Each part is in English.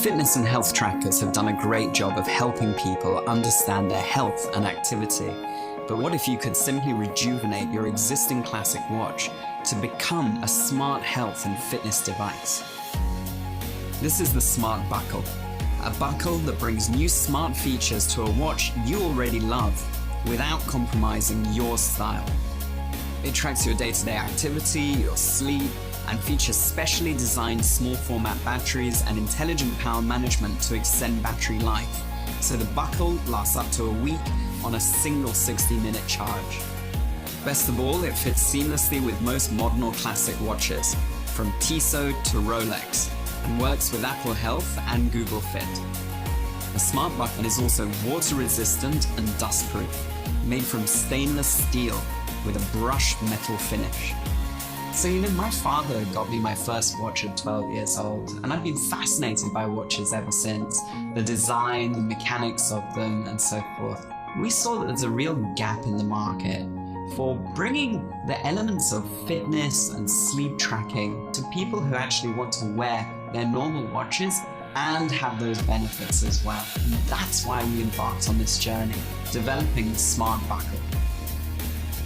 Fitness and health trackers have done a great job of helping people understand their health and activity. But what if you could simply rejuvenate your existing classic watch to become a smart health and fitness device? This is the Smart Buckle, a buckle that brings new smart features to a watch you already love without compromising your style. It tracks your day-to-day activity, your sleep, and features specially designed small format batteries and intelligent power management to extend battery life, so the buckle lasts up to a week on a single 60-minute charge. Best of all, it fits seamlessly with most modern or classic watches, from Tissot to Rolex, and works with Apple Health and Google Fit. The Smart Buckle is also water resistant and dustproof, made from stainless steel with a brushed metal finish. So my father got me my first watch at 12 years old, and I've been fascinated by watches ever since. The design, the mechanics of them, and so forth. We saw that there's a real gap in the market for bringing the elements of fitness and sleep tracking to people who actually want to wear their normal watches and have those benefits as well. And that's why we embarked on this journey, developing the Smart Buckle.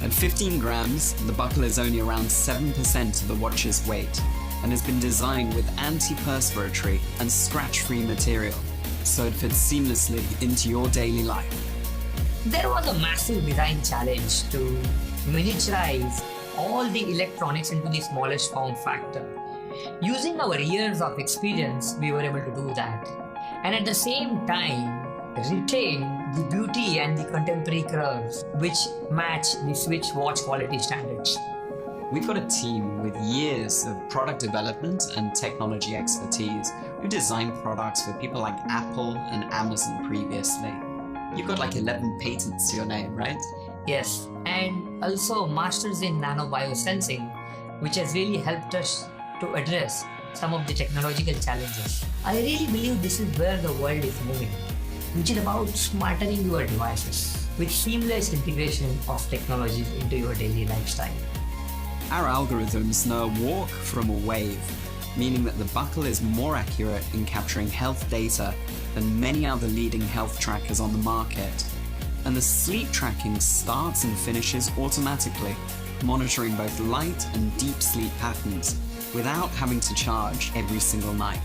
At 15 grams, the buckle is only around 7% of the watch's weight and has been designed with anti-perspiratory and scratch-free material, so it fits seamlessly into your daily life. There was a massive design challenge to miniaturize all the electronics into the smallest form factor. Using our years of experience, we were able to do that, and at the same time retain the beauty and the contemporary curves which match the Switch watch quality standards. We've got a team with years of product development and technology expertise who designed products for people like Apple and Amazon previously. You've got like 11 patents to your name, right? Yes, and also masters in nanobiosensing, which has really helped us to address some of the technological challenges. I really believe this is where the world is moving, which is about smartening your devices with seamless integration of technologies into your daily lifestyle. Our algorithms know a walk from a wave, meaning that the buckle is more accurate in capturing health data than many other leading health trackers on the market. And the sleep tracking starts and finishes automatically, monitoring both light and deep sleep patterns without having to charge every single night.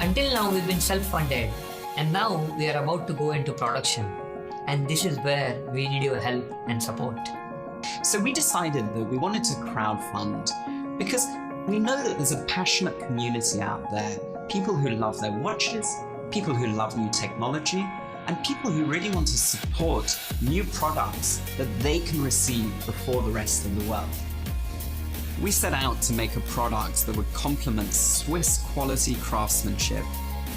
Until now, we've been self-funded, and now we are about to go into production. And this is where we need your help and support. So we decided that we wanted to crowdfund because we know that there's a passionate community out there, people who love their watches, people who love new technology, and people who really want to support new products that they can receive before the rest of the world. We set out to make a product that would complement Swiss quality craftsmanship,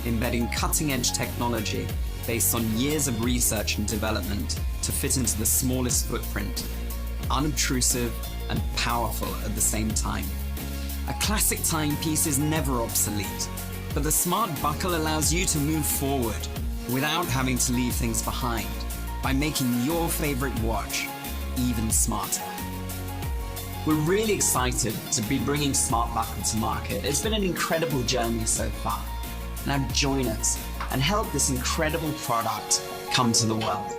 embedding cutting-edge technology based on years of research and development to fit into the smallest footprint, unobtrusive and powerful at the same time. A classic timepiece is never obsolete, but the Smart Buckle allows you to move forward without having to leave things behind by making your favorite watch even smarter. We're really excited to be bringing Smart Buckle to market. It's been an incredible journey so far. Now join us and help this incredible product come to the world.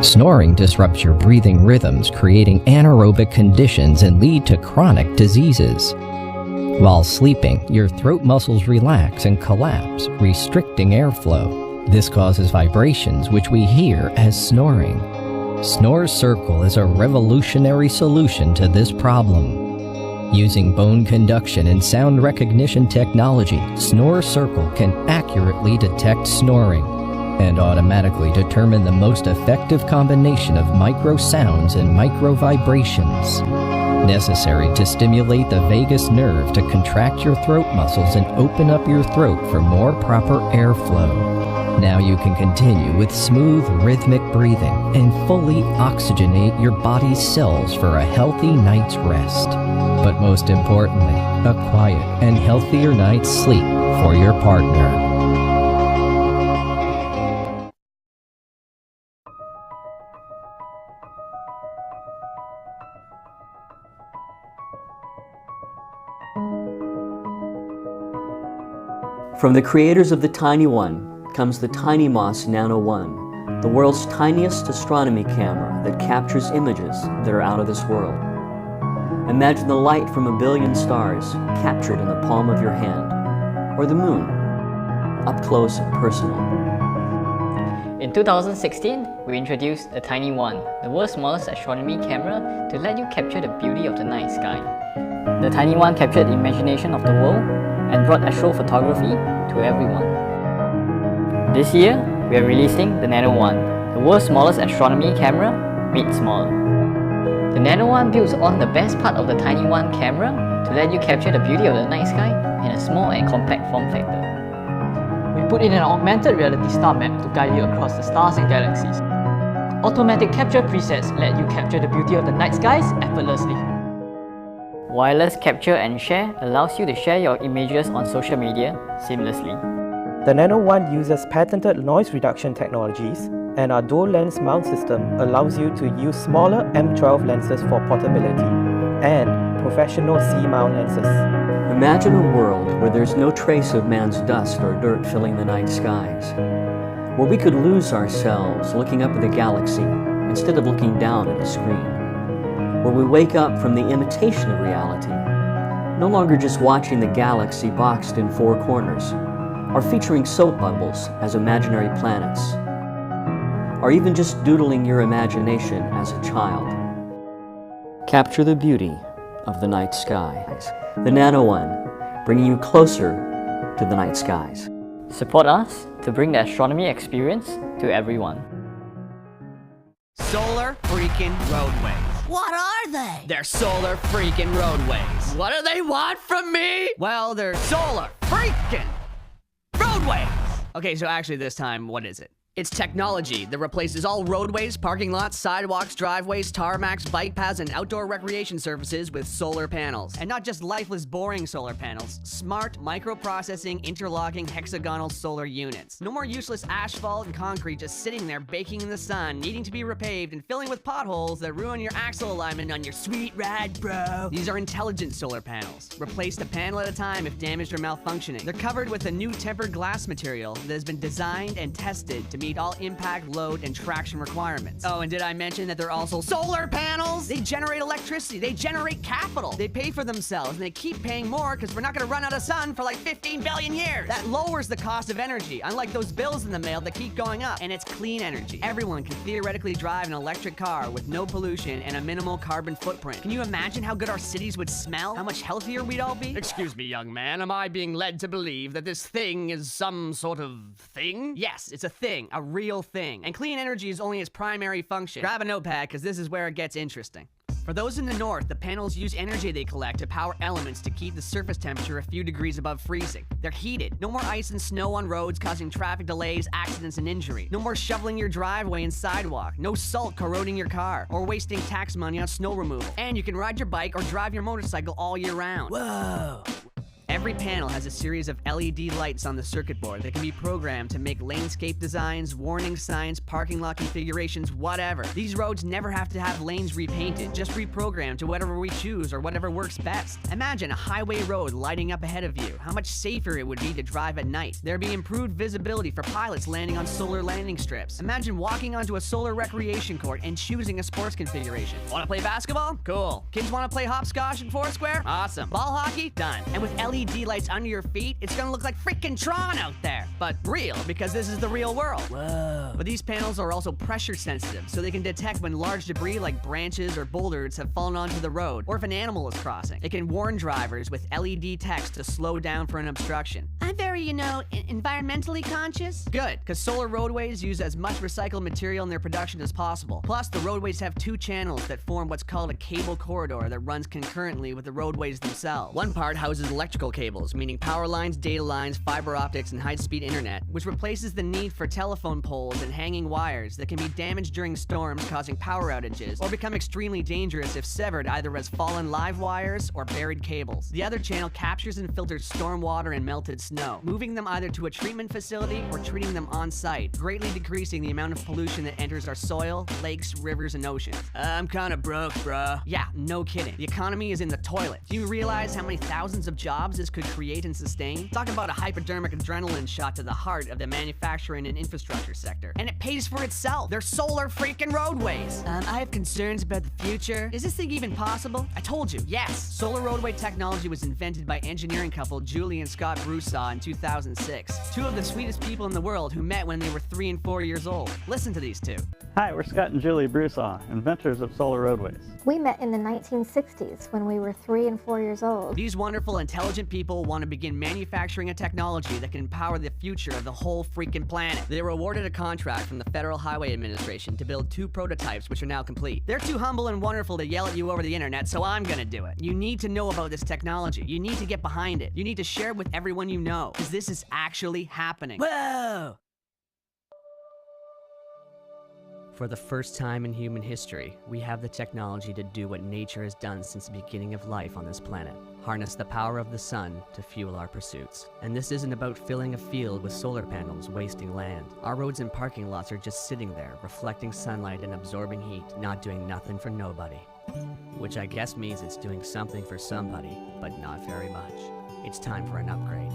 Snoring disrupts your breathing rhythms, creating anaerobic conditions and lead to chronic diseases. While sleeping, your throat muscles relax and collapse, restricting airflow. This causes vibrations, which we hear as snoring. Snore Circle is a revolutionary solution to this problem. Using bone conduction and sound recognition technology, Snore Circle can accurately detect snoring and automatically determine the most effective combination of micro sounds and micro vibrations necessary to stimulate the vagus nerve to contract your throat muscles and open up your throat for more proper airflow. Now you can continue with smooth, rhythmic breathing and fully oxygenate your body's cells for a healthy night's rest. But most importantly, a quiet and healthier night's sleep for your partner. From the creators of the Tiny One comes the TinyMOS Nano 1, the world's tiniest astronomy camera that captures images that are out of this world. Imagine the light from a billion stars captured in the palm of your hand, or the moon, up close and personal. In 2016, we introduced the Tiny One, the world's smallest astronomy camera to let you capture the beauty of the night sky. The Tiny One captured the imagination of the world and brought astrophotography to everyone. This year, we are releasing the Nano One, the world's smallest astronomy camera made smaller. The Nano One builds on the best part of the Tiny One camera to let you capture the beauty of the night sky in a small and compact form factor. We put in an augmented reality star map to guide you across the stars and galaxies. Automatic capture presets let you capture the beauty of the night skies effortlessly. Wireless capture and share allows you to share your images on social media seamlessly. The Nano One uses patented noise reduction technologies, and our dual lens mount system allows you to use smaller M12 lenses for portability and professional C-mount lenses. Imagine a world where there's no trace of man's dust or dirt filling the night skies, where we could lose ourselves looking up at the galaxy instead of looking down at a screen, where we wake up from the imitation of reality, no longer just watching the galaxy boxed in four corners, or featuring soap bubbles as imaginary planets, or even just doodling your imagination as a child. Capture the beauty of the night skies. The Nano One, bringing you closer to the night skies. Support us to bring the astronomy experience to everyone. Solar freaking roadways. What are they? They're solar freaking roadways. What do they want from me? Well, they're solar freaking roadways. Okay, so actually this time, what is it? It's technology that replaces all roadways, parking lots, sidewalks, driveways, tarmacs, bike paths, and outdoor recreation surfaces with solar panels. And not just lifeless, boring solar panels. Smart, microprocessing, interlocking, hexagonal solar units. No more useless asphalt and concrete just sitting there baking in the sun, needing to be repaved and filling with potholes that ruin your axle alignment on your sweet ride, bro. These are intelligent solar panels. Replace a panel at a time if damaged or malfunctioning. They're covered with a new tempered glass material that has been designed and tested to meet all impact, load, and traction requirements. Oh, and did I mention that they're also solar panels? They generate electricity, they generate capital, they pay for themselves, and they keep paying more because we're not gonna run out of sun for like 15 billion years. That lowers the cost of energy, unlike those bills in the mail that keep going up. And it's clean energy. Everyone can theoretically drive an electric car with no pollution and a minimal carbon footprint. Can you imagine how good our cities would smell? How much healthier we'd all be? Excuse me, young man, am I being led to believe that this thing is some sort of thing? Yes, it's a thing. A real thing. And clean energy is only its primary function. Grab a notepad, because this is where it gets interesting. For those in the north, the panels use energy they collect to power elements to keep the surface temperature a few degrees above freezing. They're heated. No more ice and snow on roads causing traffic delays, accidents, and injury. No more shoveling your driveway and sidewalk. No salt corroding your car or wasting tax money on snow removal. And you can ride your bike or drive your motorcycle all year round. Whoa! Every panel has a series of LED lights on the circuit board that can be programmed to make landscape designs, warning signs, parking lot configurations, whatever. These roads never have to have lanes repainted, just reprogrammed to whatever we choose or whatever works best. Imagine a highway road lighting up ahead of you. How much safer it would be to drive at night. There'd be improved visibility for pilots landing on solar landing strips. Imagine walking onto a solar recreation court and choosing a sports configuration. Want to play basketball? Cool. Kids want to play hopscotch and foursquare? Awesome. Ball hockey? Done. And with LED lights under your feet, it's gonna look like freaking Tron out there. But real, because this is the real world. Whoa. But these panels are also pressure sensitive, so they can detect when large debris like branches or boulders have fallen onto the road, or if an animal is crossing. It can warn drivers with LED text to slow down for an obstruction. I'm very, environmentally conscious. Good, because solar roadways use as much recycled material in their production as possible. Plus, the roadways have two channels that form what's called a cable corridor that runs concurrently with the roadways themselves. One part houses electrical cables, meaning power lines, data lines, fiber optics, and high-speed internet, which replaces the need for telephone poles and hanging wires that can be damaged during storms, causing power outages, or become extremely dangerous if severed either as fallen live wires or buried cables. The other channel captures and filters storm water and melted snow, moving them either to a treatment facility or treating them on-site, greatly decreasing the amount of pollution that enters our soil, lakes, rivers, and oceans. I'm kinda broke, bruh. Yeah, no kidding. The economy is in the toilet. Do you realize how many thousands of jobs this could create and sustain? Talk about a hypodermic adrenaline shot to the heart of the manufacturing and infrastructure sector. And it pays for itself. They're solar freaking roadways. I have concerns about the future. Is this thing even possible? I told you, yes. Solar roadway technology was invented by engineering couple Julie and Scott Broussard in 2006. Two of the sweetest people in the world who met when they were 3 and 4 years old. Listen to these two. Hi, we're Scott and Julie Broussard, inventors of solar roadways. We met in the 1960s when we were 3 and 4 years old. These wonderful, intelligent people want to begin manufacturing a technology that can empower the future of the whole freaking planet. They were awarded a contract from the Federal Highway Administration to build 2 prototypes, which are now complete. They're too humble and wonderful to yell at you over the internet, so I'm gonna do it. You need to know about this technology. You need to get behind it. You need to share it with everyone you know, because this is actually happening. Whoa! For the first time in human history, we have the technology to do what nature has done since the beginning of life on this planet. Harness the power of the sun to fuel our pursuits. And this isn't about filling a field with solar panels wasting land. Our roads and parking lots are just sitting there, reflecting sunlight and absorbing heat, not doing nothing for nobody. Which I guess means it's doing something for somebody, but not very much. It's time for an upgrade.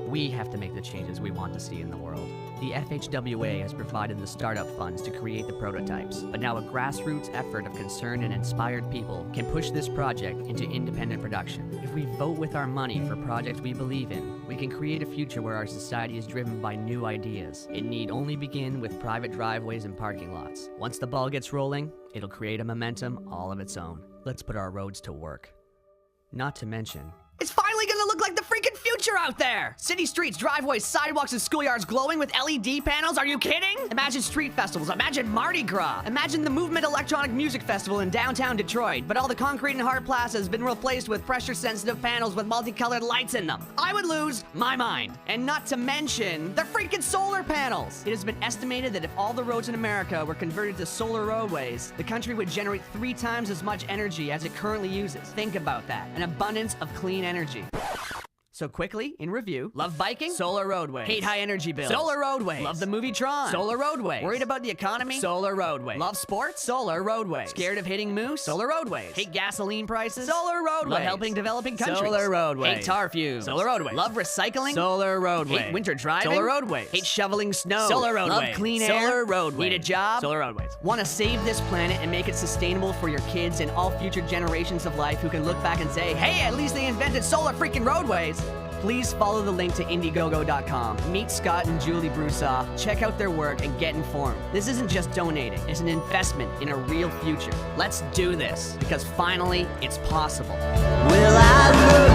We have to make the changes we want to see in the world. The FHWA has provided the startup funds to create the prototypes, but now a grassroots effort of concerned and inspired people can push this project into independent production. If we vote with our money for projects we believe in, we can create a future where our society is driven by new ideas. It need only begin with private driveways and parking lots. Once the ball gets rolling, it'll create a momentum all of its own. Let's put our roads to work. Not to mention, it's finally gonna look like the freaking future out there! City streets, driveways, sidewalks, and schoolyards glowing with LED panels? Are you kidding? Imagine street festivals, imagine Mardi Gras, imagine the Movement Electronic Music Festival in downtown Detroit, but all the concrete and hard plaza has been replaced with pressure-sensitive panels with multicolored lights in them. I would lose my mind. And not to mention the freaking solar panels! It has been estimated that if all the roads in America were converted to solar roadways, the country would generate 3 times as much energy as it currently uses. Think about that. An abundance of clean energy. So quickly, in review, love biking? Solar roadways. Hate high energy bills? Solar roadways. Love the movie Tron? Solar roadways. Worried about the economy? Solar roadways. Love sports? Solar roadways. Scared of hitting moose? Solar roadways. Hate gasoline prices? Solar roadways. Love helping developing countries? Solar roadways. Hate tar fumes? Solar roadways. Love recycling? Solar roadways. Hate winter driving? Solar roadways. Hate shoveling snow? Solar roadways. Love clean air? Solar roadways. Need a job? Solar roadways. Want to save this planet and make it sustainable for your kids and all future generations of life who can look back and say, hey, at least they invented solar freaking roadways? Please follow the link to Indiegogo.com. Meet Scott and Julie Broussard, check out their work, and get informed. This isn't just donating, it's an investment in a real future. Let's do this, because finally, it's possible. Will I